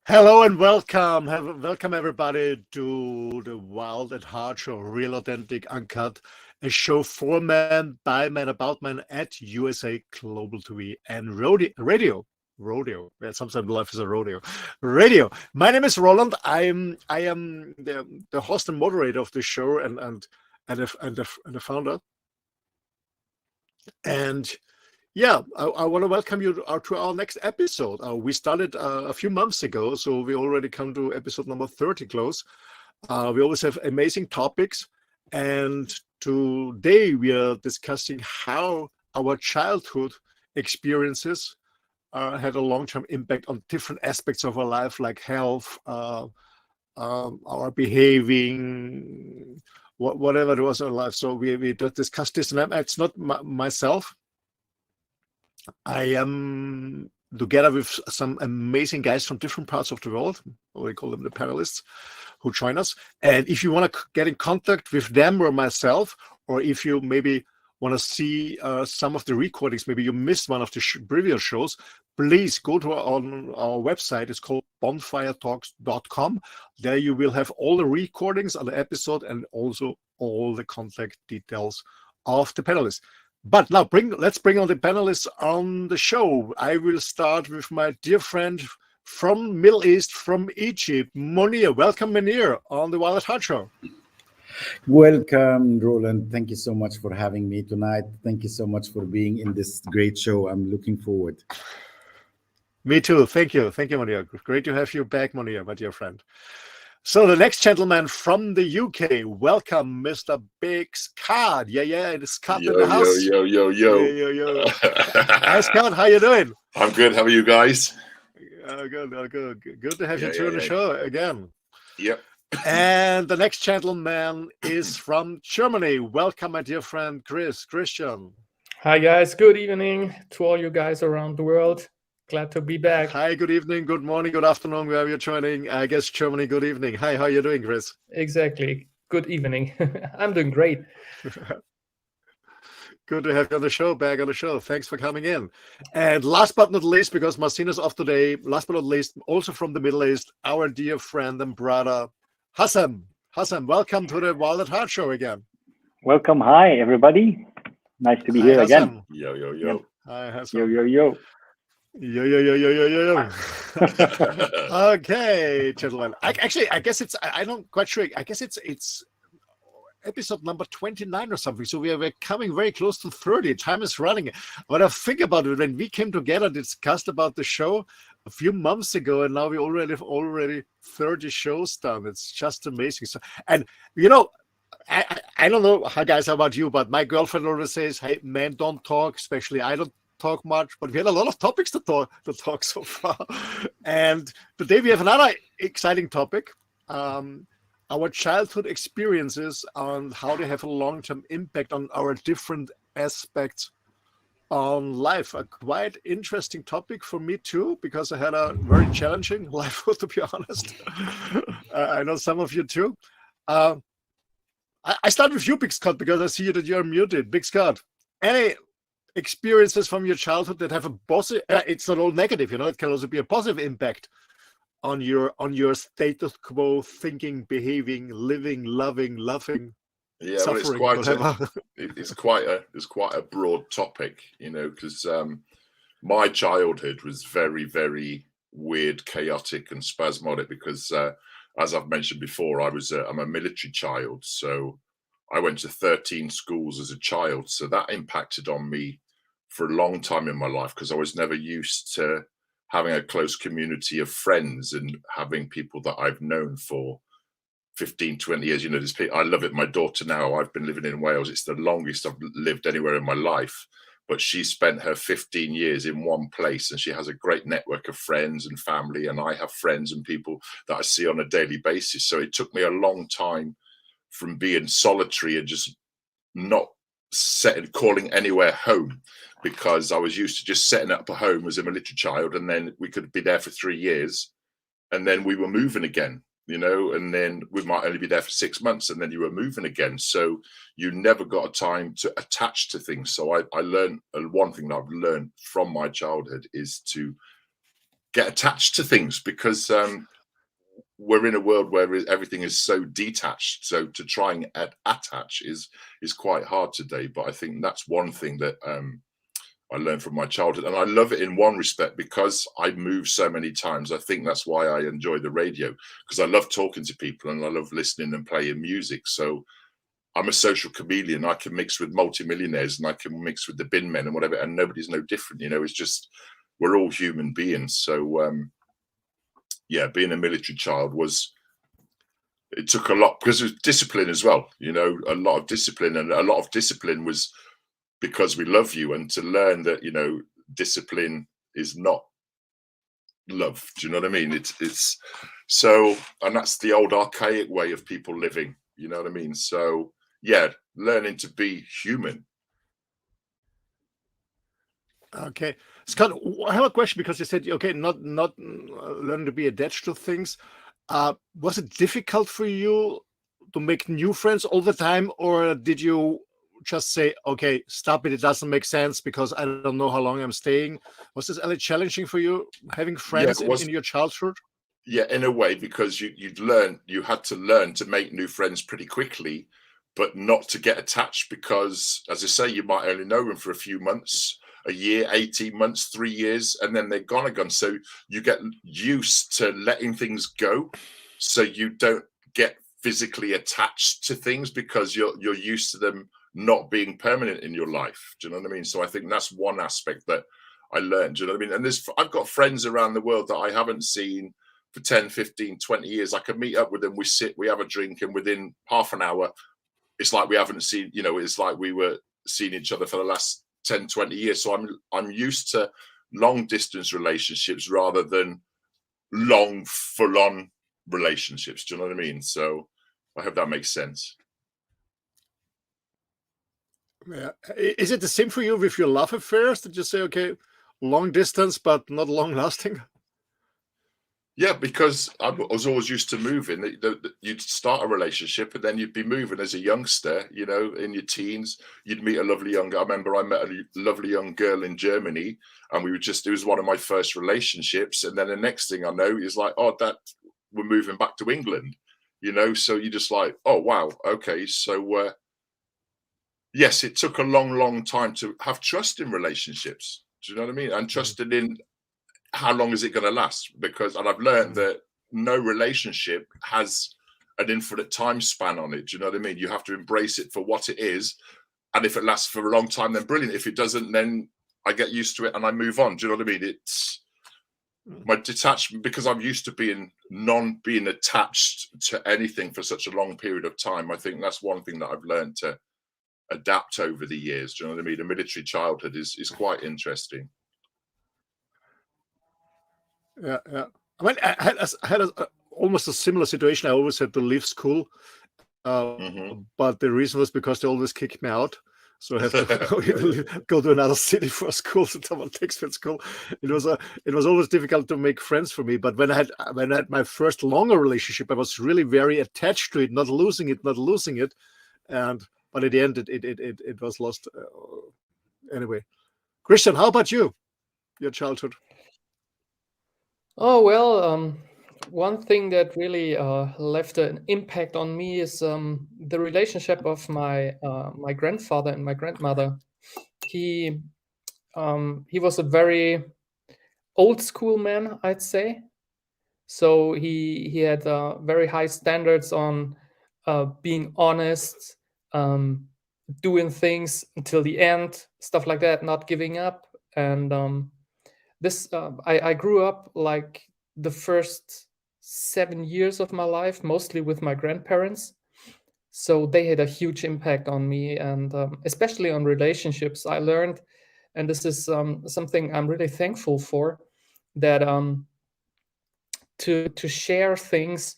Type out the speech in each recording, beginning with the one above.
Hello and welcome. Welcome everybody to the Wild at Heart show, Real Authentic Uncut, a show for men, by men, about men at USA Global TV and rodeo. Yeah, sometimes life is a rodeo. Radio. My name is Roland. I am the host and moderator of the show and the founder. And yeah, I want to welcome you to our next episode. We started a few months ago, so we already come to episode number 30 close. We always have amazing topics, and today we are discussing how our childhood experiences had a long-term impact on different aspects of our life, like health, our behaving, whatever it was in our life. So we discussed this, and it's not myself. I am together with some amazing guys from different parts of the world. We call them the panelists who join us. And if you want to get in contact with them or myself, or if you maybe want to see some of the recordings, maybe you missed one of the previous shows, please go to our website. It's called bonfiretalks.com. There you will have all the recordings of the episode and also all the contact details of the panelists. But now let's bring on the panelists on the show. I will start with my dear friend from Middle East, from Egypt, Mounir. Welcome, Mounir, on the Wild at Heart show. Welcome, Roland. Thank you so much for having me tonight. Thank you so much for being in this great show. I'm looking forward. Me too. Thank you. Thank you, Mounir. Great to have you back, Mounir, my dear friend. So the next gentleman from the UK, welcome, Mr. Big Scott. Yeah, it's Scott in the house. Yo. Hi, Scott. How you doing? I'm good. How are you guys? Good. Good to have you on the show again. Yep. And the next gentleman is from Germany. Welcome, my dear friend, Christian. Hi, guys. Good evening to all you guys around the world. Glad to be back. Hi, good evening, good morning, good afternoon, wherever you're joining. I guess Germany, good evening. Hi, how are you doing, Chris? Exactly. Good evening. I'm doing great. Good to have you on the show, back on the show. Thanks for coming in. And last but not least, because Marcin is off today, last but not least, also from the Middle East, our dear friend and brother, Hazem. Hazem, welcome to the Wild at Heart show again. Welcome. Hi, everybody. Nice to be here again. Yo. Yep. Hi, Hazem. Yo. Yo. Okay, gentlemen. I guess it's, I'm not quite sure. I guess it's episode number 29 or something. So we're coming very close to 30. Time is running. When I think about it, when we came together, discussed about the show a few months ago, and now we already 30 shows done. It's just amazing. So, and you know, I don't know how guys, how about you, but my girlfriend always says, hey, men don't talk, especially I don't talk much, but we had a lot of topics to talk so far. And today we have another exciting topic, our childhood experiences on how they have a long-term impact on our different aspects on life. A quite interesting topic for me too, because I had a very challenging life, to be honest. I know some of you too. I start with you, Big Scott, because I see that you're muted. Big Scott, any experiences from your childhood that have a positive, it's not all negative, you know, it can also be a positive impact on your status quo thinking, behaving, living, loving, laughing, Yeah, suffering, well, whatever. it's quite a broad topic, you know, because my childhood was very, very weird, chaotic, and spasmodic. Because as I've mentioned before, I'm a military child, so I went to 13 schools as a child, so that impacted on me for a long time in my life, because I was never used to having a close community of friends and having people that I've known for 15, 20 years. You know, I love it. My daughter now, I've been living in Wales. It's the longest I've lived anywhere in my life, but she spent her 15 years in one place, and she has a great network of friends and family. And I have friends and people that I see on a daily basis. So it took me a long time from being solitary and just not calling anywhere home, because I was used to just setting up a home as a military child, and then we could be there for 3 years, and then we were moving again, you know, and then we might only be there for 6 months, and then you were moving again. So you never got a time to attach to things. So I learned, one thing that I've learned from my childhood is to get attached to things, because we're in a world where everything is so detached. So to try and attach is quite hard today. But I think that's one thing that I learned from my childhood, and I love it in one respect because I move so many times. I think that's why I enjoy the radio, because I love talking to people and I love listening and playing music. So I'm a social chameleon. I can mix with multimillionaires and I can mix with the bin men and whatever, and nobody's no different. You know, it's just, we're all human beings. So yeah, being a military child it took a lot, because it was discipline as well, you know, a lot of discipline, and a lot of discipline was because we love you, and to learn that, you know, discipline is not love. Do you know what I mean? It's so, and that's the old archaic way of people living, you know what I mean? So yeah, learning to be human. Okay, Scott, I have a question, because you said, okay, not learn to be attached to things. Was it difficult for you to make new friends all the time, or did you just say, okay, stop it, it doesn't make sense because I don't know how long I'm staying? Was this really challenging for you, having friends in your childhood? Yeah, in a way, because you had to learn to make new friends pretty quickly, but not to get attached, because, as I say, you might only know them for a few months, a year, 18 months, 3 years, and then they're gone again. So you get used to letting things go, so you don't get physically attached to things, because you're used to them not being permanent in your life. Do you know what I mean? So I think that's one aspect that I learned. Do you know what I mean? And I've got friends around the world that I haven't seen for 10, 15, 20 years. I can meet up with them, we sit, we have a drink, and within half an hour, it's like we haven't seen, you know, it's like we were seeing each other for the last 10, 20 years. So I'm used to long distance relationships rather than long full on relationships. Do you know what I mean? So I hope that makes sense. Yeah. Is it the same for you with your love affairs? Did you say, okay, long distance, but not long lasting? Yeah, because I was always used to moving. You'd start a relationship and then you'd be moving as a youngster, you know, in your teens. You'd meet a lovely young girl. I remember I met a lovely young girl in Germany, and it was one of my first relationships. And then the next thing I know is like, oh, we're moving back to England, you know? So you're just like, oh, wow. Okay. So, yes, it took a long, long time to have trust in relationships. Do you know what I mean? And trusting in how long is it going to last? And I've learned that no relationship has an infinite time span on it. Do you know what I mean? You have to embrace it for what it is. And if it lasts for a long time, then brilliant. If it doesn't, then I get used to it and I move on. Do you know what I mean? It's my detachment, because I'm used to being attached to anything for such a long period of time. I think that's one thing that I've learned to adapt over the years. Do you know what I mean? A military childhood is quite interesting. Yeah, yeah. I mean, I had almost a similar situation. I always had to leave school, but the reason was because they always kicked me out. So I have to go to another city for school. So someone takes me to school. It was always difficult to make friends for me. But when I had my first longer relationship, I was really very attached to it, not losing it. But at the end, it was lost. Anyway, Christian, how about you? Your childhood? Oh, well, one thing that really left an impact on me is the relationship of my grandfather and my grandmother. He was a very old school man, I'd say. So he had very high standards on being honest, doing things until the end, stuff like that, not giving up. And I grew up like the first 7 years of my life, mostly with my grandparents. So they had a huge impact on me, and especially on relationships. I learned, and this is something I'm really thankful for, that to share things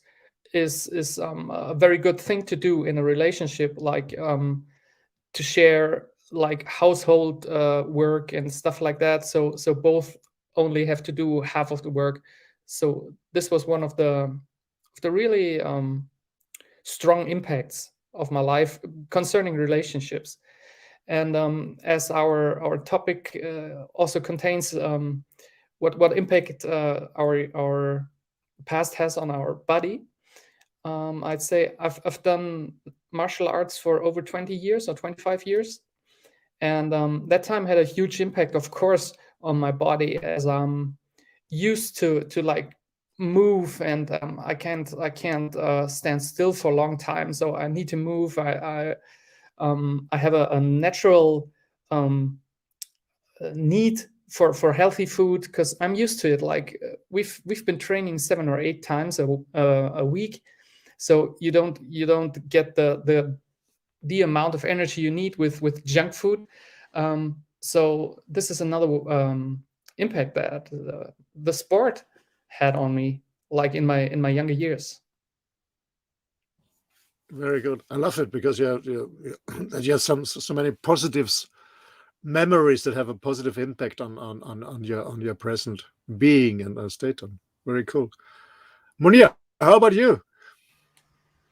is a very good thing to do in a relationship, like to share like household work and stuff like that. So both only have to do half of the work. So this was one of the really strong impacts of my life concerning relationships. And as our topic also contains what impact our past has on our body. I'd say I've done martial arts for over 20 years or 25 years. And that time had a huge impact, of course, on my body, as I'm used to like move, and I can't stand still for a long time. So I need to move. I have a natural need for healthy food, because I'm used to it. Like we've been training 7 or 8 times a week, so you don't get the amount of energy you need with junk food. So this is another impact that the sport had on me, like in my younger years. Very good. I love it, because you have so many positives, memories that have a positive impact on your present being and state. Very cool. Mounir, how about you?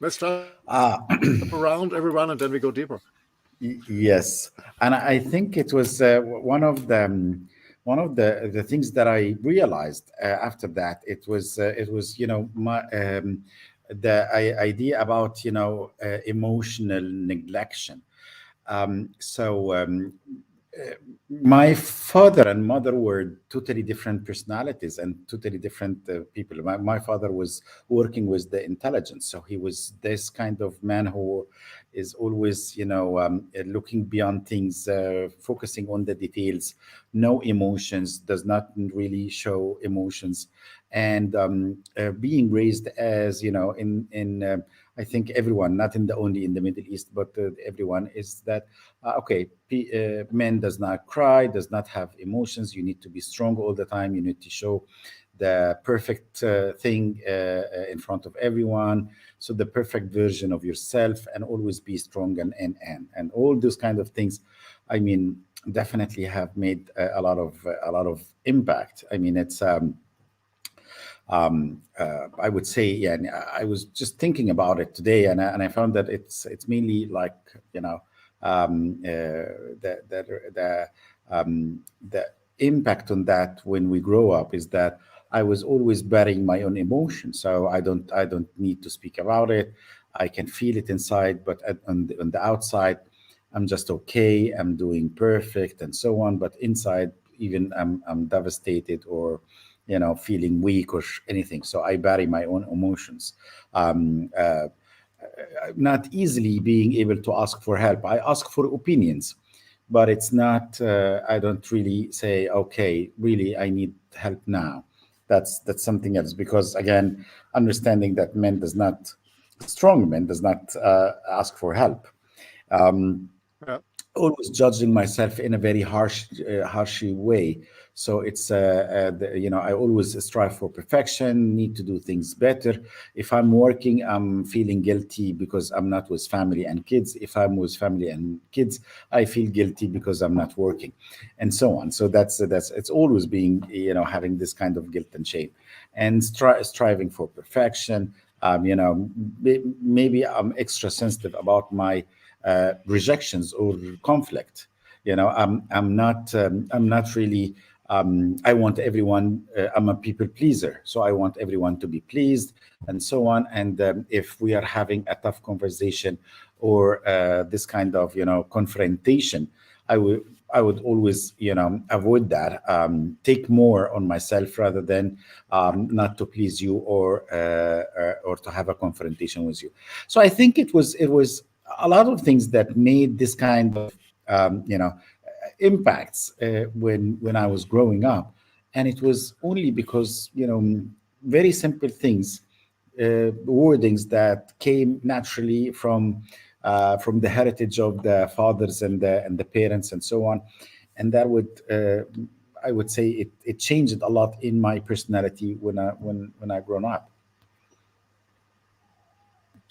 Let's start around everyone, and then we go deeper. Yes, and I think it was one of the things that I realized after that. It was my the idea about emotional neglection. My father and mother were totally different personalities and totally different people. My father was working with the intelligence, so he was this kind of man who is always, looking beyond things, focusing on the details, no emotions, does not really show emotions, and being raised as, in I think everyone, not only in the Middle East, but everyone is that, men does not cry, does not have emotions. You need to be strong all the time. You need to show the perfect thing in front of everyone. So the perfect version of yourself, and always be strong, and all those kind of things. I mean, definitely have made a lot of impact. I mean, it's I would say, yeah. And I was just thinking about it today, and I found that it's mainly like, the impact on that when we grow up is that I was always burying my own emotions, so I don't need to speak about it. I can feel it inside, but on the outside, I'm just okay. I'm doing perfect, and so on. But inside, even I'm devastated, or feeling weak or anything. So I bury my own emotions. Not easily being able to ask for help. I ask for opinions, but it's not. I don't really say, okay, really, I need help now. That's something else. Because again, understanding that strong men does not ask for help. Yeah. Always judging myself in a very harshy way. So it's I always strive for perfection, need to do things better. If I'm working, I'm feeling guilty because I'm not with family and kids. If I'm with family and kids, I feel guilty because I'm not working, and so on. So that's it's always being, having this kind of guilt and shame, and striving for perfection. Maybe I'm extra sensitive about my rejections or conflict. I'm not really. I want everyone. I'm a people pleaser, so I want everyone to be pleased, and so on. And if we are having a tough conversation, or this kind of confrontation, I would always avoid that. Take more on myself rather than not to please you, or to have a confrontation with you. So I think it was a lot of things that made this kind of impacts when I was growing up, and it was only because very simple things, wordings that came naturally from the heritage of the fathers and the parents, and so on, and that would. I would say it changed a lot in my personality when I grown up.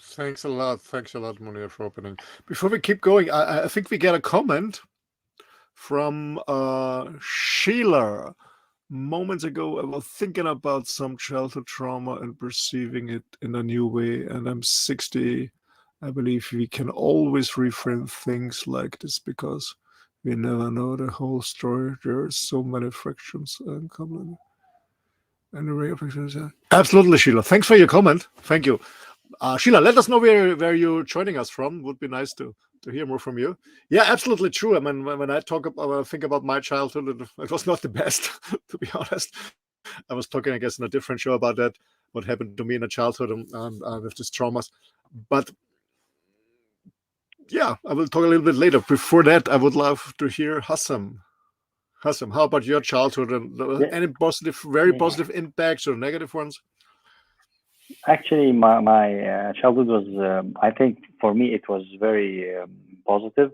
Thanks a lot, Mounir, for opening. Before we keep going, I think we get a comment from Sheila. Moments ago, I was thinking about some childhood trauma and perceiving it in a new way, and I'm 60. I believe we can always reframe things like this because we never know the whole story. There are so many fractions and common. Absolutely, Sheila. Thanks for your comment. Thank you. Sheila, let us know where you're joining us from. Would be nice to hear more from you. Yeah, absolutely true. I mean, when I think about my childhood, it was not the best, to be honest. I was talking, I guess, in a different show about that, what happened to me in a childhood and with these traumas. But yeah, I will talk a little bit later. Before that, I would love to hear Hazem. Hazem, how about your childhood and any positive, very positive impacts or negative ones? Actually, my childhood was, I think for me, it was very positive.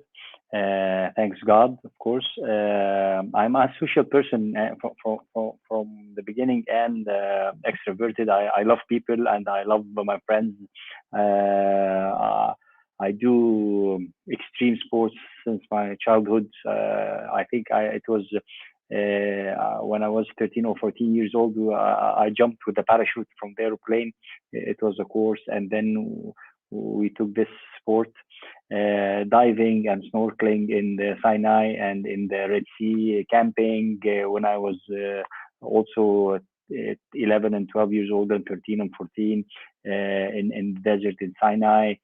Thanks God, of course. I'm a social person from the beginning and extroverted. I love people and I love my friends. I do extreme sports since my childhood. I think it was when I was 13 or 14 years old, I jumped with a parachute from the airplane. It was a course, and then we took this sport, diving and snorkeling in the Sinai and in the Red Sea, camping when I was also 11 and 12 years old, and 13 and 14 in the desert in Sinai.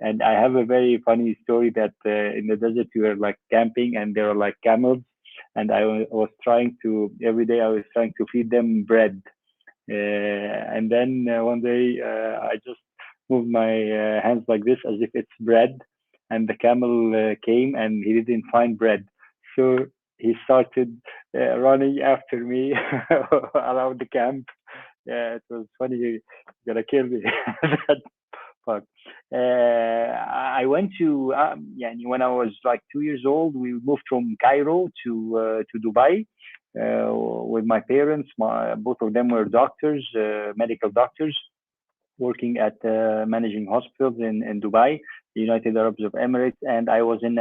And I have a very funny story that in the desert we were like camping and there were like camels, and I was trying to, every day I was trying to feed them bread. And then one day I just moved my hands like this as if it's bread, and the camel came and he didn't find bread. So he started running after me around the camp. Yeah, it was funny. He's gonna kill me. That part. I went to when I was like 2 years old. We moved from Cairo to Dubai with my parents. Both of them were doctors, medical doctors, working at managing hospitals in Dubai, the United Arab Emirates, and I was in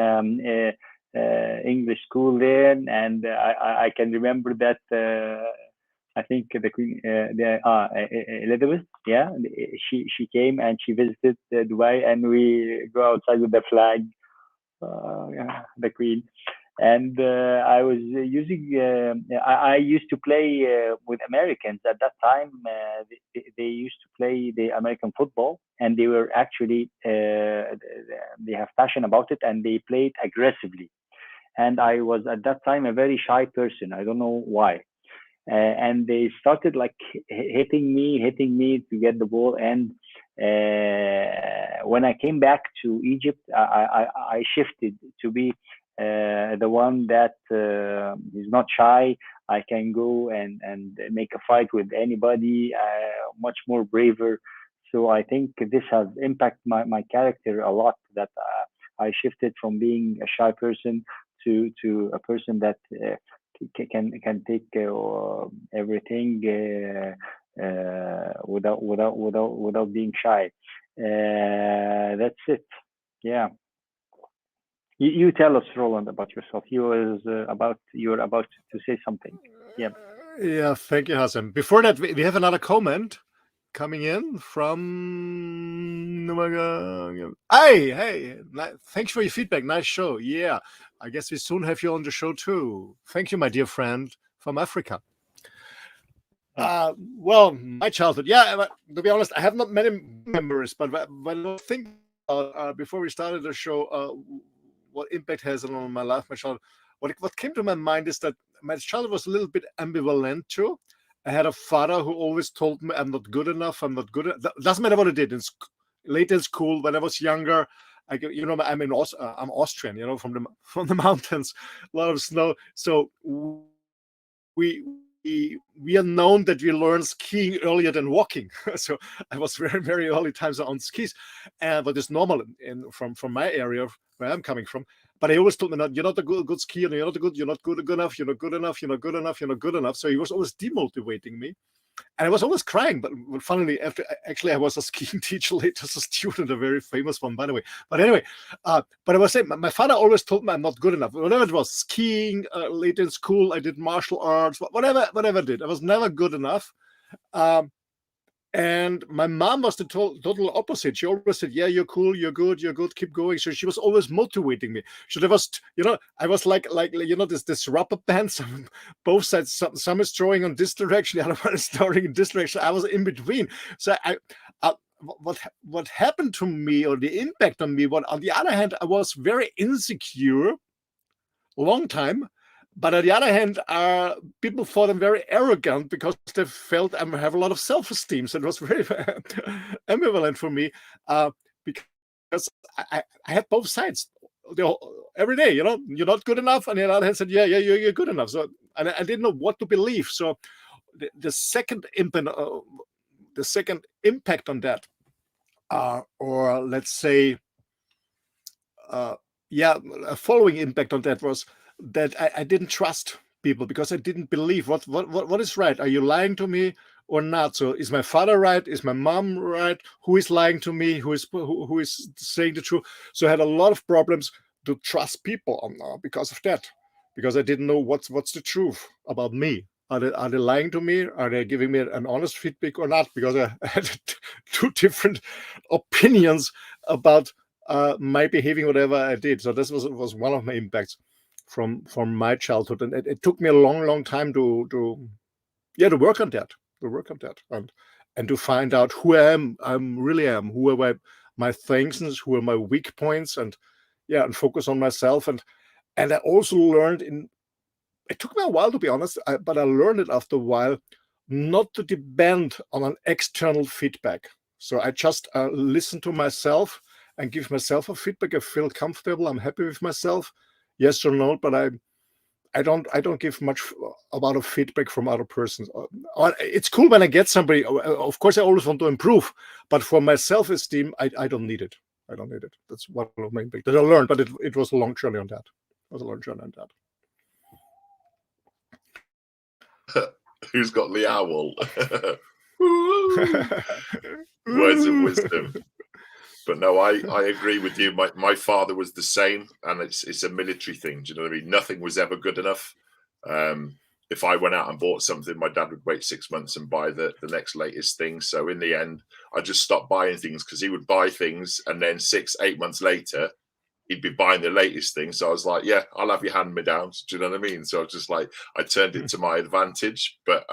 English school there, and I can remember that I think the Queen, Elizabeth, yeah, she came and she visited Dubai, and we go outside with the flag, yeah, the Queen. And I was using, I used to play with Americans at that time. They used to play the American football, and they were actually, they have passion about it, and they played aggressively. And I was at that time a very shy person. I don't know why. And they started like hitting me to get the ball. And when I came back to Egypt, I shifted to be the one that is not shy. I can go and make a fight with anybody, much more braver. So I think this has impacted my character a lot, that I shifted from being a shy person to a person that can take everything without being shy. That's it. Yeah. You tell us, Roland, about yourself. You were about to say something. Yeah. Yeah. Thank you, Hazem. Before that, we have another comment coming in from. Hey! Thanks for your feedback. Nice show. Yeah, I guess we soon have you on the show too. Thank you, my dear friend from Africa. Well, my childhood. Yeah, to be honest, I have not many memories, but when I think before we started the show, what impact has it on my life, my childhood, what came to my mind is that my childhood was a little bit ambivalent too. I had a father who always told me I'm not good enough. I'm not good enough. Doesn't matter what I did. Late in school, when I was younger, I'm Austrian, from the mountains, a lot of snow. So we are known that we learn skiing earlier than walking. So I was very, very early times on skis, but it's normal from my area where I'm coming from. But I always told me that you're not a good skier, you're not good enough, you're not good enough, you're not good enough, you're not good enough. So he was always demotivating me. And I was always crying, but finally, I was a skiing teacher later as a student, a very famous one, by the way. But anyway, but I was saying, my father always told me I'm not good enough. Whatever it was, skiing, late in school, I did martial arts, whatever I did, I was never good enough. And my mom was the total opposite. She always said, yeah, you're cool, you're good, keep going. So she was always motivating me. So there was, I was like this rubber band, both sides, some is throwing on this direction, the other one is throwing in this direction. I was in between. So what happened to me, or the impact on me, on the other hand, I was very insecure a long time. But on the other hand, people thought I'm very arrogant because they felt I have a lot of self-esteem. So it was very ambivalent for me, because I had both sides every day. You're not good enough, and the other hand said, yeah, you're good enough. So and I didn't know what to believe. So the second impact on that, or let's say, a following impact on that was that I didn't trust people because I didn't believe what is right. Are you lying to me or not? So is my father right? Is my mom right? Who is lying to me? Who is saying the truth? So I had a lot of problems to trust people because of that, because I didn't know what's the truth about me. Are they lying to me? Are they giving me an honest feedback or not? Because I had two different opinions about my behaving, whatever I did. So this was one of my impacts from my childhood, and it took me a long time to work on that, and to find out who I really am, who are my strengths, who are my weak points, and focus on myself. And I also learned it took me a while, to be honest, but I learned it after a while, not to depend on an external feedback. So I just listen to myself and give myself a feedback. I feel comfortable, I'm happy with myself, yes or no, but I don't give much about a feedback from other persons. It's cool when I get somebody. Of course, I always want to improve, but for my self-esteem, I don't need it. I don't need it. That's one of my impacts that I learned, but it was a long journey on that. Who's got the owl? Words of wisdom. But no, I agree with you. My father was the same, and it's a military thing. Do you know what I mean? Nothing was ever good enough. If I went out and bought something, my dad would wait 6 months and buy the next latest thing. So in the end, I just stopped buying things, because he would buy things, and then 6-8 months later, he'd be buying the latest thing. So I was like, yeah, I'll have your hand-me-downs. Do you know what I mean? So I was just like, I turned it to my advantage. But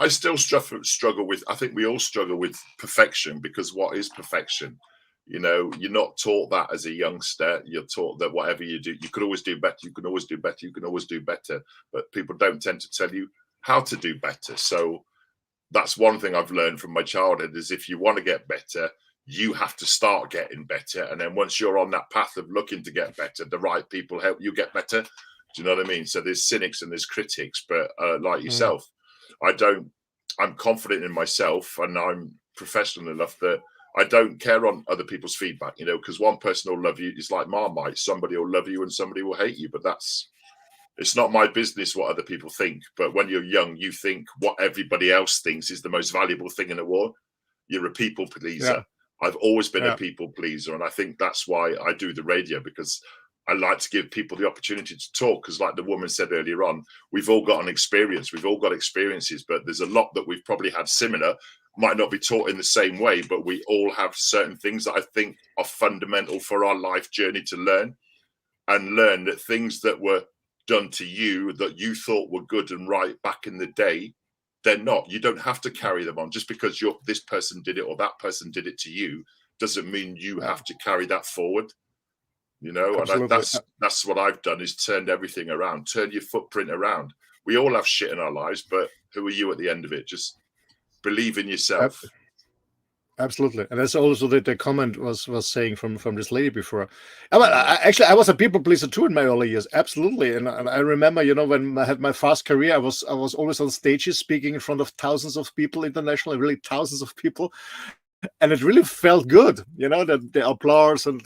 I still struggle with, I think we all struggle with perfection, because what is perfection? You're not taught that as a youngster. You're taught that whatever you do, you could always do better. You can always do better. You can always do better. But people don't tend to tell you how to do better. So that's one thing I've learned from my childhood, is if you want to get better, you have to start getting better. And then once you're on that path of looking to get better, the right people help you get better. Do you know what I mean? So there's cynics and there's critics, but like yourself, I'm confident in myself, and I'm professional enough that I don't care on other people's feedback, because one person will love you. It's like Marmite. Somebody will love you and somebody will hate you, but it's not my business what other people think. But when you're young, you think what everybody else thinks is the most valuable thing in the world. You're a people pleaser. Yeah. I've always been a people pleaser. And I think that's why I do the radio, because I like to give people the opportunity to talk, because like the woman said earlier on, we've all got an experience. We've all got experiences, but there's a lot that we've probably had similar, might not be taught in the same way, but we all have certain things that I think are fundamental for our life journey to learn, and learn that things that were done to you that you thought were good and right back in the day, they're not. You don't have to carry them on. Just because this person did it or that person did it to you doesn't mean you have to carry that forward. And that's what I've done, is turned everything around. Turn your footprint around. We all have shit in our lives, but who are you at the end of it? Just believe in yourself. Absolutely. And that's also the comment was saying from this lady before. Actually, I was a people pleaser too in my early years. Absolutely. And I remember, when I had my fast career, I was always on stages speaking in front of thousands of people internationally, really thousands of people. And it really felt good, the applause, and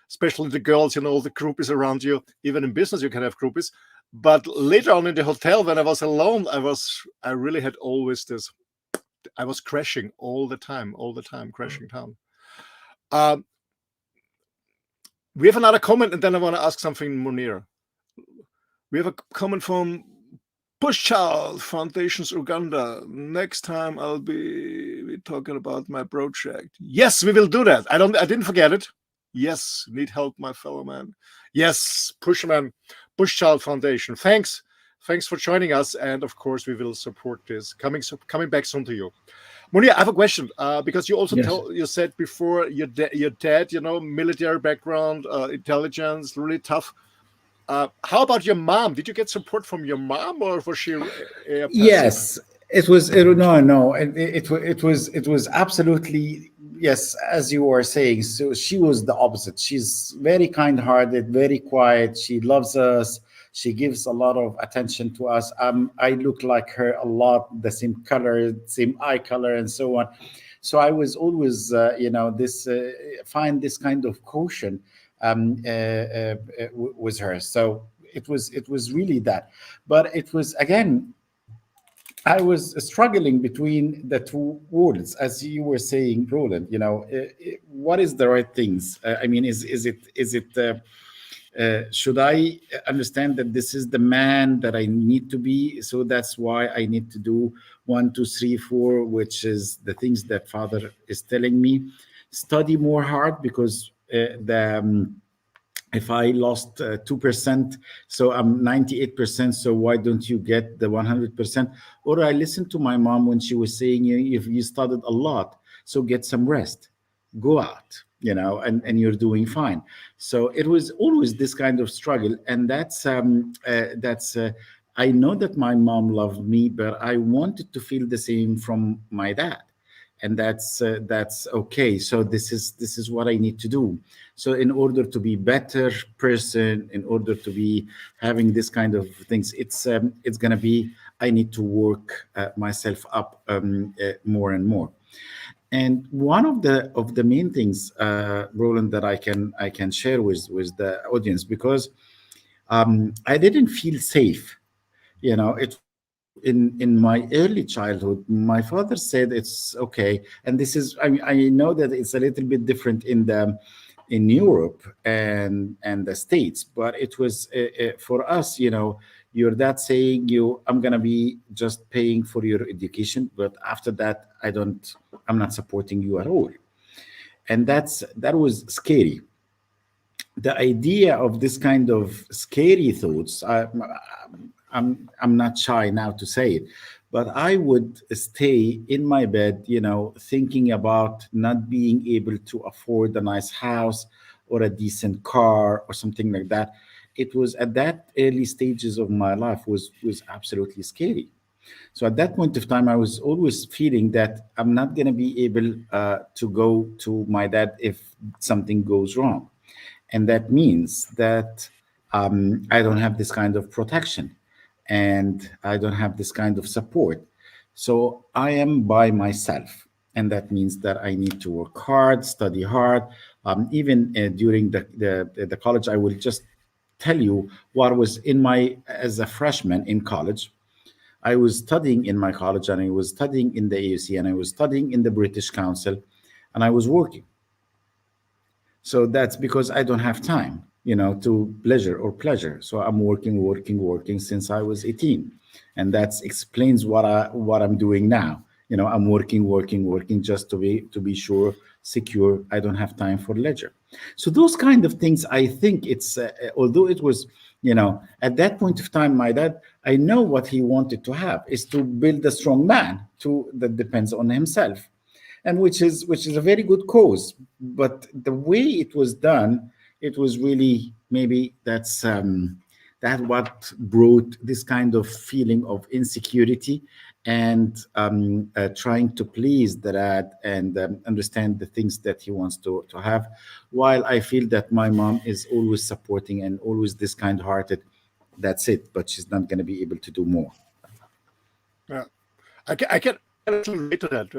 especially the girls, all the groupies around you. Even in business, you can have groupies. But later on in the hotel, when I was alone, I really had always this. I was crashing all the time, crashing down. We have another comment, and then I want to ask something, Mounir. We have a comment from Push Child Foundations Uganda. Next time I'll be talking about my project. Yes, we will do that. I didn't forget it. Yes, need help, my fellow man. Yes, Push Child Foundation. Thanks for joining us, and of course we will support this. Coming back soon to you. Mounir, I have a question because you also you said before your dad, military background, intelligence, really tough. How about your mom? Did you get support from your mom, or was she passive? Yes, it was. No. It was absolutely yes, as you were saying. So she was the opposite. She's very kind-hearted, very quiet. She loves us. She gives a lot of attention to us. I look like her a lot, the same color, same eye color, and so on. So I was always, find this kind of caution with her. So it was really that. But it was, again, I was struggling between the two worlds, as you were saying, Roland. What is the right things? I mean, is it should I understand that this is the man that I need to be? So that's why I need to do 1, 2, 3, 4, which is the things that Father is telling me. Study more hard, because if I lost 2%, so I'm 98%. So why don't you get the 100%? Or I listened to my mom when she was saying, if you studied a lot, so get some rest, go out, and you're doing fine. So it was always this kind of struggle, and that's I know that my mom loved me, but I wanted to feel the same from my dad. And that's okay. So this is what I need to do. So in order to be better person, in order to be having this kind of things, it's gonna be, I need to work myself up more and more. And one of the main things, Roland, that I can share with the audience, because I didn't feel safe. It in my early childhood, my father said it's okay, and this is, I know that it's a little bit different in Europe and the States, but it was for us, your dad saying I'm gonna be just paying for your education, but after that I'm not supporting you at all. And that was scary. The idea of this kind of scary thoughts, I'm not shy now to say it, but I would stay in my bed, thinking about not being able to afford a nice house or a decent car or something like that. It was at that early stages of my life was absolutely scary. So at that point of time, I was always feeling that I'm not going to be able to go to my dad if something goes wrong. And that means that I don't have this kind of protection, and I don't have this kind of support. So I am by myself. And that means that I need to work hard, study hard. Even during the college, I will just tell you what was as a freshman in college. I was studying in my college, and I was studying in the AUC, and I was studying in the British Council, and I was working. So that's because I don't have time, to pleasure. So I'm working since I was 18. And that explains what I'm doing now. I'm working just to be sure, secure. I don't have time for leisure. So those kind of things, I think it's, although it was, at that point of time, my dad, I know what he wanted to have is to build a strong man that depends on himself. And which is a very good cause, but the way it was done, it was really, maybe that's that what brought this kind of feeling of insecurity and trying to please the dad and understand the things that he wants to have. While I feel that my mom is always supporting and always this kind-hearted, that's it, but she's not going to be able to do more. Yeah, I can relate to that.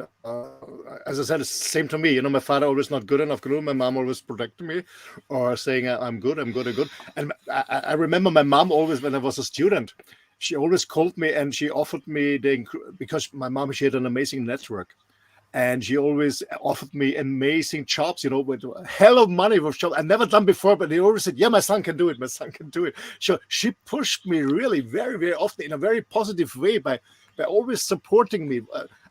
As I said, it's the same to me. My father always not good enough. My mom always protected me, or saying I'm good. And I remember my mom always, when I was a student, she always called me and she offered me because my mom, she had an amazing network, And she always offered me amazing jobs, with a hell of money for jobs I've never done before. But they always said, yeah, my son can do it. My son can do it. So she pushed me really very, very often in a very positive way by always supporting me.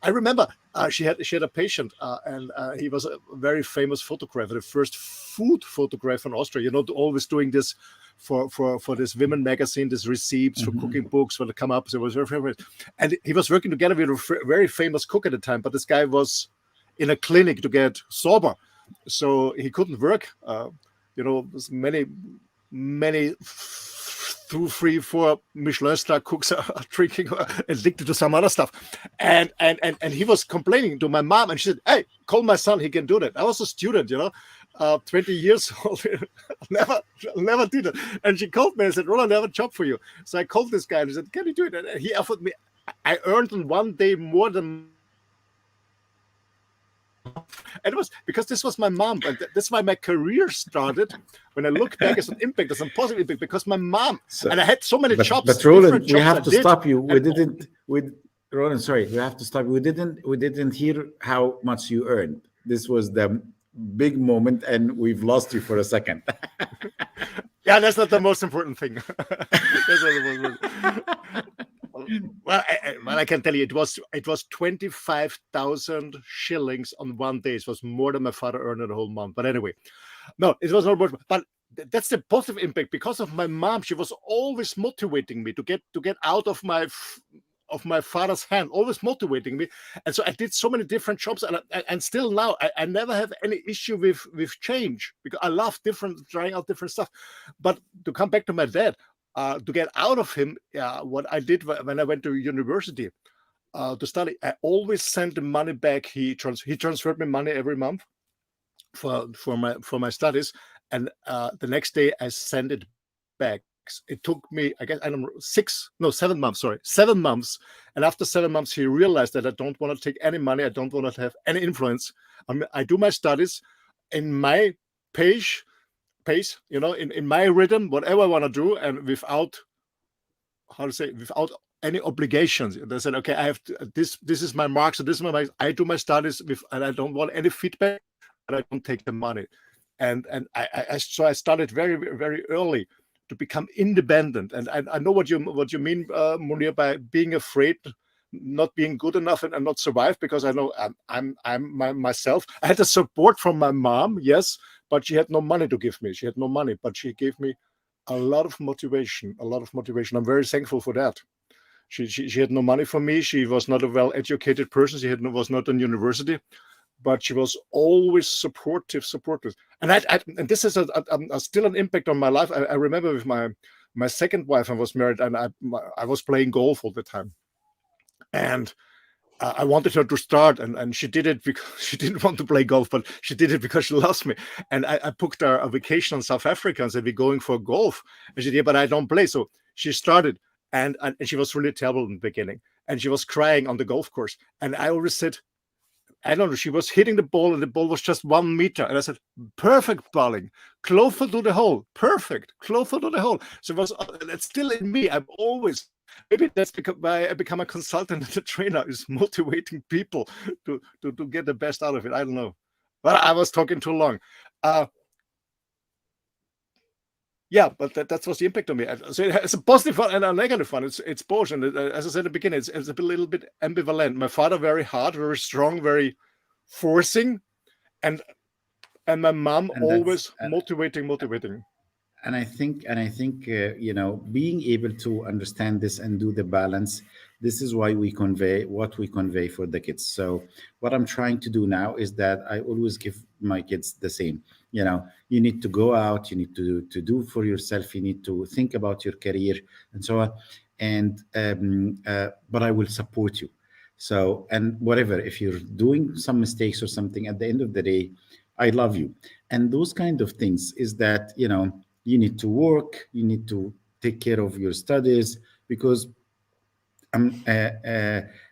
I remember she had a patient, and he was a very famous photographer, the first food photographer in Austria, always doing this for this women magazine, this receipts for cooking books when they come up. So it was very famous. And he was working together with a very famous cook at the time, but this guy was in a clinic to get sober. So he couldn't work. Many 2, 3, 4 Michelin star cooks are drinking or addicted to some other stuff. And he was complaining to my mom, and she said, hey, call my son, he can do that. I was a student, 20 years old. never did it. And she called me and said, Roland, I have a job for you. So I called this guy and he said, can you do it? And he offered me, I earned in one day more than. And it was because this was my mom, and that's why my career started. When I look back as an impact, as a positive impact, because my mom, and I had so many jobs. But Roland, we have to stop you. Roland, sorry, we have to stop you. We didn't hear how much you earned. This was the big moment, and we've lost you for a second. Yeah, that's not the most important thing. That's not the most important. Well, I can tell you, it was 25,000 shillings on one day. It was more than my father earned in a whole month. But anyway, no, it was not more. But that's the positive impact because of my mom. She was always motivating me to get out of my father's hand, always motivating me. And so I did so many different jobs, and still now I never have any issue with change, because I love trying out different stuff. But to come back to my dad. To get out of him, what I did when I went to university to study, I always sent the money back. He transferred me money every month for my studies, and the next day I sent it back. It took me, I guess, 7 months. Sorry, 7 months. And after 7 months, he realized that I don't want to take any money. I don't want to have any influence. I do my studies in my pace, in my rhythm, whatever I want to do, and without any obligations. They said, okay, I have this is my marks, so this is my marks. I do my studies and I don't want any feedback, and I don't take the money. And so I started very, very early to become independent. And I know what you mean, Mounir, by being afraid, not being good enough and not survive, because I know I'm myself. I had the support from my mom, yes, but she had no money to give me. She had no money, but she gave me a lot of motivation. I'm very thankful for that. She had no money for me. She was not a well-educated person. She was not in university, but she was always supportive. And and this is still an impact on my life. I remember with my second wife, I was married, and I was playing golf all the time. And I wanted her to start, and she did it because she didn't want to play golf, but she did it because she loves me. And I booked her a vacation in South Africa and said, we're going for golf. And she said, yeah, but I don't play. So she started, and she was really terrible in the beginning. And she was crying on the golf course. And I always said, I don't know, she was hitting the ball, and the ball was just 1 meter. And I said, perfect bowling, closer to the hole, perfect, closer to the hole. So it's still in me. I'm always, maybe that's because I become a consultant and a trainer, is motivating people to get the best out of it. I don't know. But I was talking too long. Yeah, but that was the impact on me. So it's a positive one and a negative one. It's both. And as I said at the beginning, it's a little bit ambivalent. My father, very hard, very strong, very forcing, and my mom always motivating. And I think being able to understand this and do the balance, this is why we convey what we convey for the kids. So what I'm trying to do now is that I always give my kids the same. You need to go out, you need to do for yourself, you need to think about your career and so on. And but I will support you. So, and whatever, if you're doing some mistakes or something, at the end of the day, I love you. And those kind of things is that, you need to work, you need to take care of your studies, because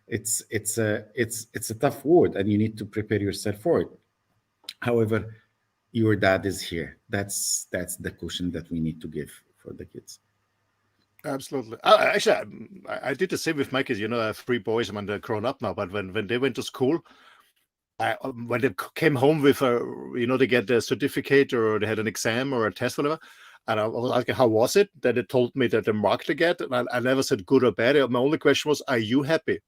it's a tough word, and you need to prepare yourself for it. However, your dad is here. That's the cushion that we need to give for the kids. Absolutely. Actually, I did the same with my kids. I have 3 boys, and they're grown up now. But when they went to school, when they came home with they get a certificate or they had an exam or a test, whatever, and I was asking how was it, that they told me that the mark they get, and I never said good or bad. My only question was, are you happy?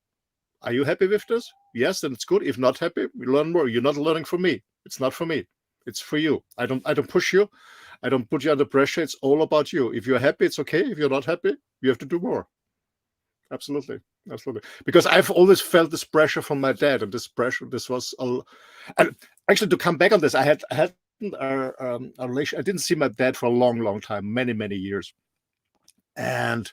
Are you happy with this? Yes, then it's good. If not happy, we learn more. You're not learning from me. It's not for me. It's for you. I don't push you. I don't put you under pressure. It's all about you. If you're happy, it's okay. If you're not happy, you have to do more. Absolutely. Because I've always felt this pressure from my dad, and this was and actually, to come back on this, I had a relation. I didn't see my dad for a long time, many years. And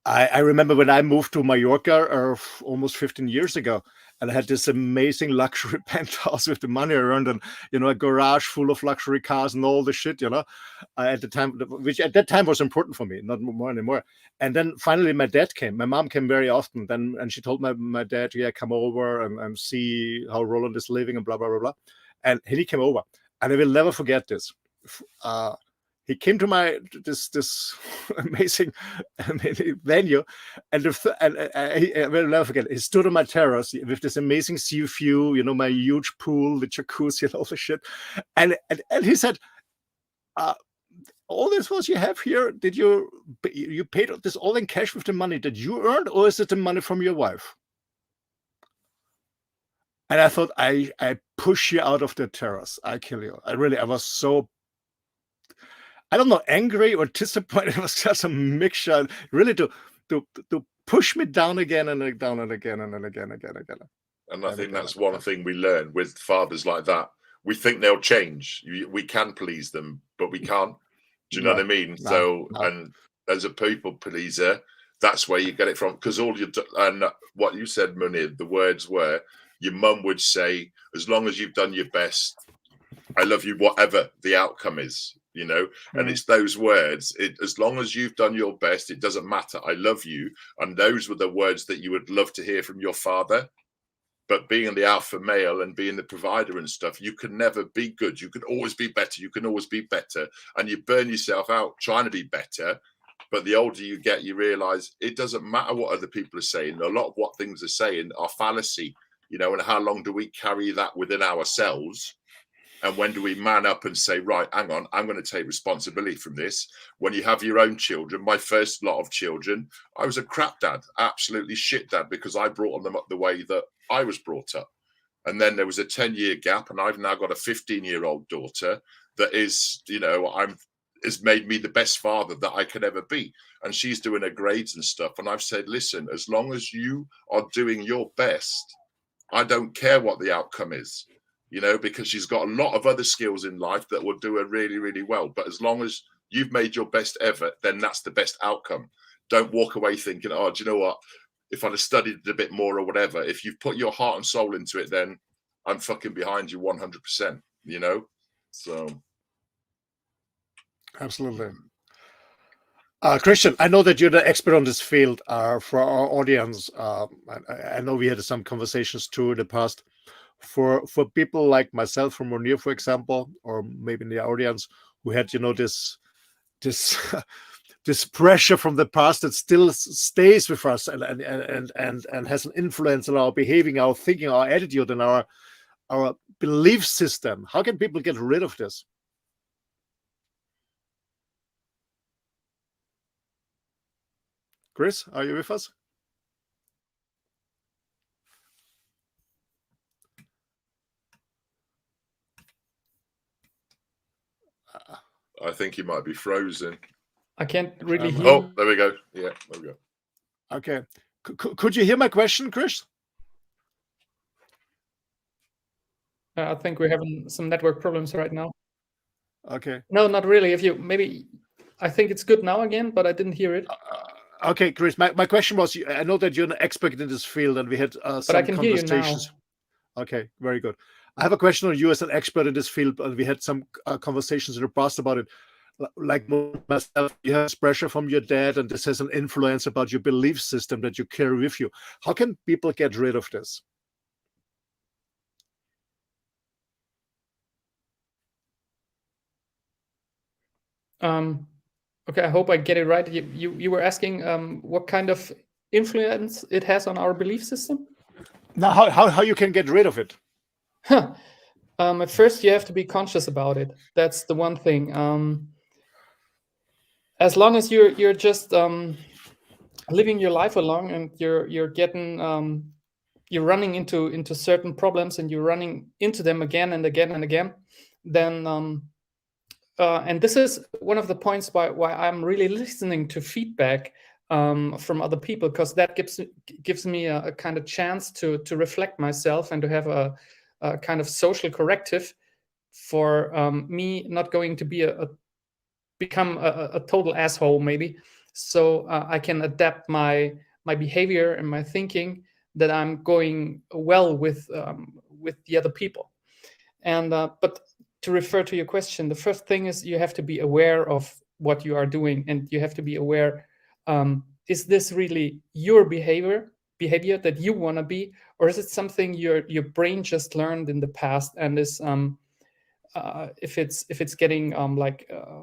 I remember when I moved to Mallorca almost 15 years ago, and I had this amazing luxury penthouse with the money I earned, and a garage full of luxury cars and all the shit, at the time, which at that time was important for me, not more anymore. And then finally my dad came. My mom came very often then, and she told my dad, yeah, come over and see how Roland is living and blah, blah, blah, blah. And he came over, and I will never forget this. He came to this amazing venue, and I will never forget. He stood on my terrace with this amazing sea view, my huge pool, the jacuzzi, and all the shit. And he said, "All this was you have here? Did you paid this all in cash with the money that you earned, or is it the money from your wife?" And I thought, I push you out of the terrace. I kill you. I was so, I don't know, angry or disappointed. It was just a mixture, really, to push me down again and down and again and again. And I think that's one thing we learn with fathers like that. We think they'll change. We can please them, but we can't. Do you know what I mean? No. And as a people pleaser, that's where you get it from. Because and what you said, Mounir, the words were, your mum would say, as long as you've done your best, I love you, whatever the outcome is. And it's those words, as long as you've done your best, it doesn't matter, I love you. And those were the words that you would love to hear from your father. But being the alpha male and being the provider and stuff, you can never be good. You can always be better. You can always be better. And you burn yourself out trying to be better. But the older you get, you realize it doesn't matter what other people are saying. A lot of what things are saying are fallacy, and how long do we carry that within ourselves? And when do we man up and say, right, hang on, I'm going to take responsibility from this? When you have your own children, my first lot of children, I was a crap dad, absolutely shit dad, because I brought them up the way that I was brought up. And then there was a 10-year gap, and I've now got a 15-year-old daughter that is, has made me the best father that I could ever be. And she's doing her grades and stuff. And I've said, listen, as long as you are doing your best, I don't care what the outcome is. Because she's got a lot of other skills in life that will do her really, really well. But as long as you've made your best effort, then that's the best outcome. Don't walk away thinking, oh, do you know what? If I'd have studied a bit more or whatever, if you've put your heart and soul into it, then I'm fucking behind you 100%, So. Absolutely. Christian, I know that you're the expert on this field. For our audience, I know we had some conversations too in the past. For people like myself, from Mounir, for example, or maybe in the audience, who had this this pressure from the past that still stays with us and has an influence on our behaving, our thinking, our attitude, and our belief system. How can people get rid of this? Chris, are you with us? I think he might be frozen. I can't really hear. Oh, there we go. Yeah, there we go. Okay. Could you hear my question, Chris? I think we're having some network problems right now. Okay. No, not really. I think it's good now again, but I didn't hear it. Okay, Chris, my question was, I know that you're an expert in this field, and we had some but I can conversations. Hear you now. Okay, very good. I have a question on you as an expert in this field, and we had some conversations in the past about it. Like myself, you have pressure from your dad, and this has an influence about your belief system that you carry with you. How can people get rid of this? Okay, I hope I get it right. You were asking what kind of influence it has on our belief system? Now, how you can get rid of it? At first, you have to be conscious about it. That's the one thing. As long as you're just living your life along, and you're getting you're running into certain problems, and you're running into them again and again and again, then and this is one of the points why I'm really listening to feedback from other people, because that gives me a kind of chance to reflect myself and to have a kind of social corrective for me not going to be become a total asshole, maybe. So I can adapt my behavior and my thinking, that I'm going well with the other people. And but to refer to your question, the first thing is you have to be aware of what you are doing, and you have to be aware, is this really your behavior that you want to be, or is it something your brain just learned in the past, and is if it's getting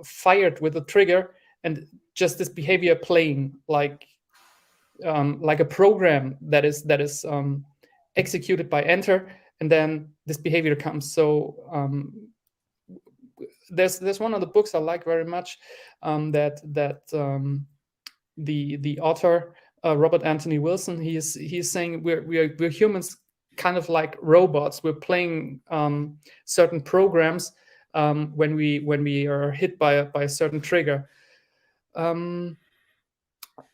fired with a trigger, and just this behavior playing like a program that is executed by enter, and then this behavior comes. So there's one of the books I like very much, that the author Robert Anthony Wilson, he's saying we're humans, kind of like robots. We're playing certain programs when we are hit by a certain trigger.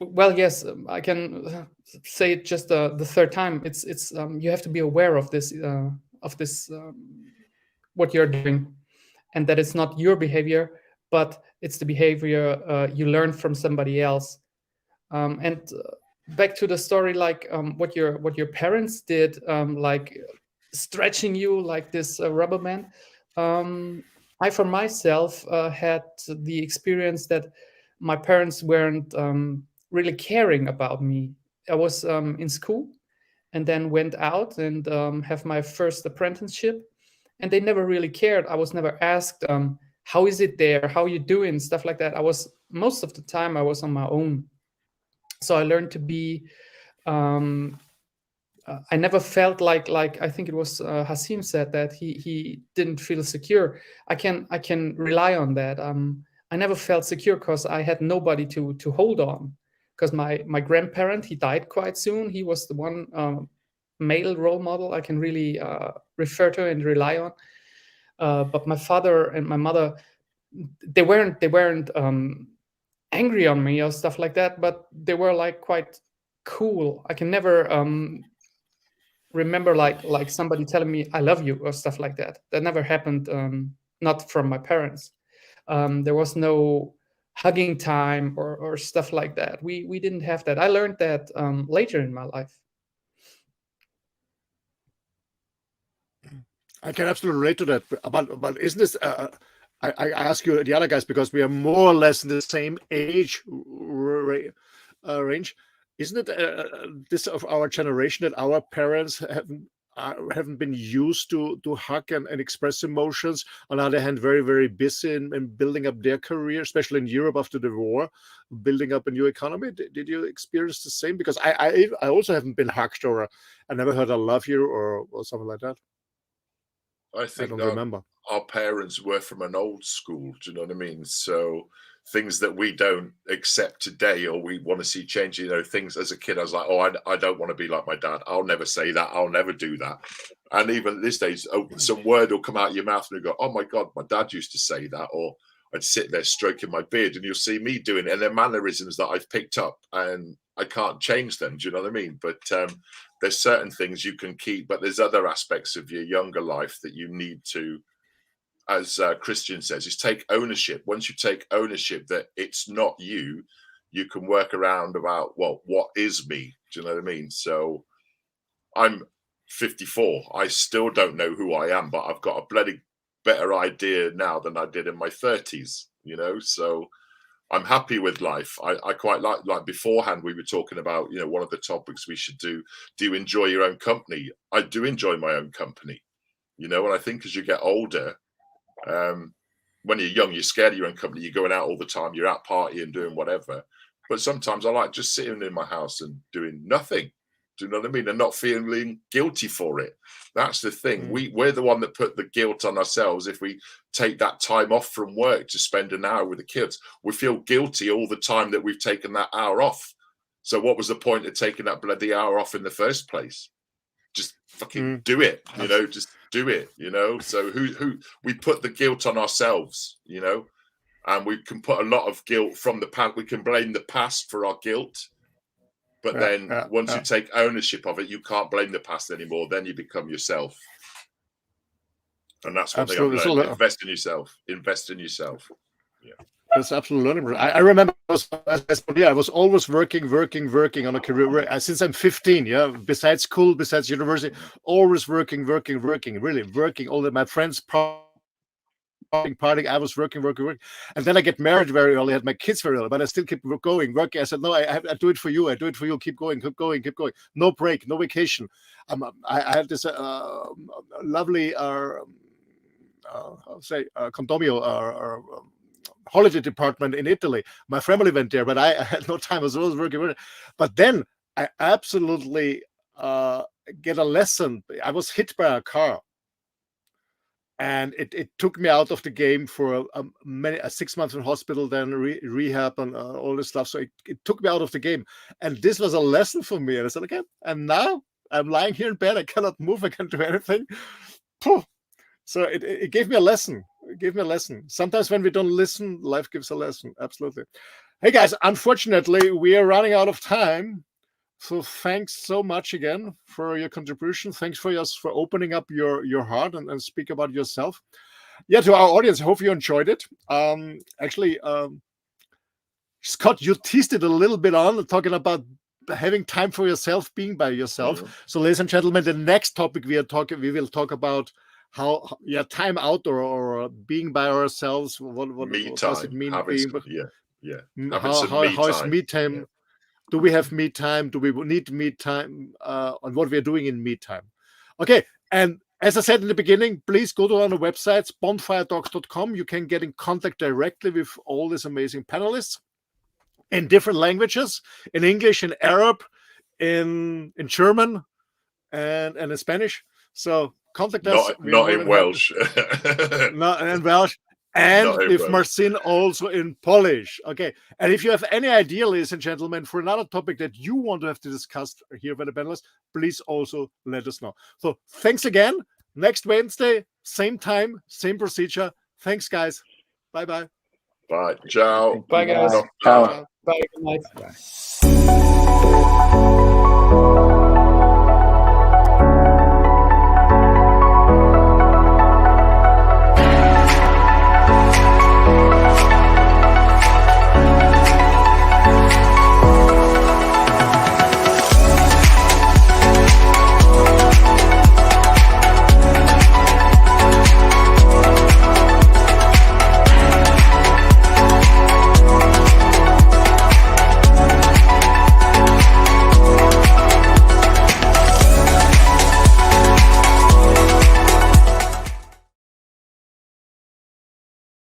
Well, yes, I can say it just the third time. It's you have to be aware of this what you're doing, and that it's not your behavior, but it's the behavior you learn from somebody else. And back to the story, like what your parents did, like stretching you like this rubber band. I, for myself, had the experience that my parents weren't really caring about me. I was in school, and then went out and have my first apprenticeship, and they never really cared. I was never asked, how is it there? How you doing? Stuff like that. Most of the time I was on my own. So I learned to be, I never felt like I think it was Hasim said that he didn't feel secure. I can rely on that. I never felt secure because I had nobody to hold on. Because my grandparent, he died quite soon. He was the one male role model I can really refer to and rely on. But my father and my mother, they weren't angry on me or stuff like that, but they were like quite cool. I can never remember like somebody telling me I love you or stuff like that. That never happened. Not from my parents. There was no hugging time or stuff like that. We didn't have that. I learned that later in my life. I can absolutely relate to that. But isn't this? I ask you the other guys because we are more or less in the same age range. Isn't it this of our generation that our parents haven't been used to hug and express emotions? On the other hand, very, very busy in building up their career, especially in Europe after the war, building up a new economy. Did you experience the same? Because I also haven't been hugged, or I never heard I love you or something like that. I think I don't remember. Our parents were from an old school. Do you know what I mean? So things that we don't accept today, or we want to see change, things as a kid, I was like, oh, I don't want to be like my dad. I'll never say that. I'll never do that. And even at this stage, some word will come out of your mouth and you go, oh my God, my dad used to say that. Or I'd sit there stroking my beard and you'll see me doing it. And they're mannerisms that I've picked up and I can't change them. Do you know what I mean? But there's certain things you can keep, but there's other aspects of your younger life that you need to, as Christian says, is take ownership. Once you take ownership that it's not you, you can work around about, well, what is me? Do you know what I mean? So I'm 54. I still don't know who I am, but I've got a bloody better idea now than I did in my 30s, so I'm happy with life. I quite like beforehand we were talking about, one of the topics we should do you enjoy your own company? I do enjoy my own company, and I think as you get older, when you're young, you're scared of your own company. You're going out all the time. You're out partying, doing whatever. But sometimes I like just sitting in my house and doing nothing. Do you know what I mean? And not feeling guilty for it. That's the thing. Mm. We're the one that put the guilt on ourselves. If we take that time off from work to spend an hour with the kids, we feel guilty all the time that we've taken that hour off. So what was the point of taking that bloody hour off in the first place? Just fucking do it, you know, just do it, you know. So who we put the guilt on ourselves, you know, and we can put a lot of guilt from the past. We can blame the past for our guilt. But then once you take ownership of it, you can't blame the past anymore. Then you become yourself. And that's what they have learned. Invest in yourself. Invest in yourself. Yeah. That's absolutely learning. I remember I was always working on a career since I'm 15. Yeah, besides school, besides university, always working, really working. All my friends partying. I was working, and then I get married very early. Had my kids very early, but I still keep going, working. I said, no, I do it for you. I do it for you. Keep going. No break, no vacation. I had this lovely, condomio, holiday department in Italy. My family went there, but I had no time. I was always working. But then I absolutely get a lesson. I was hit by a car. And it took me out of the game for 6 months in hospital, then rehab and all this stuff. So it took me out of the game. And this was a lesson for me. And I said, okay, and now I'm lying here in bed. I cannot move. I can't do anything. Poof. So it gave me a lesson. It gave me a lesson. Sometimes when we don't listen, life gives a lesson. Absolutely. Hey, guys, unfortunately, we are running out of time. So thanks so much again for your contribution. Thanks for opening up your heart and speak about yourself. Yeah, to our audience, I hope you enjoyed it. Actually, Scott, you teased it a little bit on talking about having time for yourself, being by yourself. Mm-hmm. So, ladies and gentlemen, the next topic we will talk about how time out or being by ourselves. What does it mean? How is me time? Yeah. Do we have me time? Do we need me time? On what we are doing in me time? Okay, and as I said in the beginning, please go to our websites, bonfiretalks.com. You can get in contact directly with all these amazing panelists in different languages, in English, in Arab, in German, and in Spanish. So contact us. Not in Welsh. Not in Welsh. And with Marcin also in Polish. Okay. And if you have any idea, ladies and gentlemen, for another topic that you want to have to discuss here by the panelists, please also let us know. So thanks again. Next Wednesday, same time, same procedure. Thanks, guys. Bye-bye. Bye. Ciao. Bye, guys. Ciao. Bye. Good night. Bye.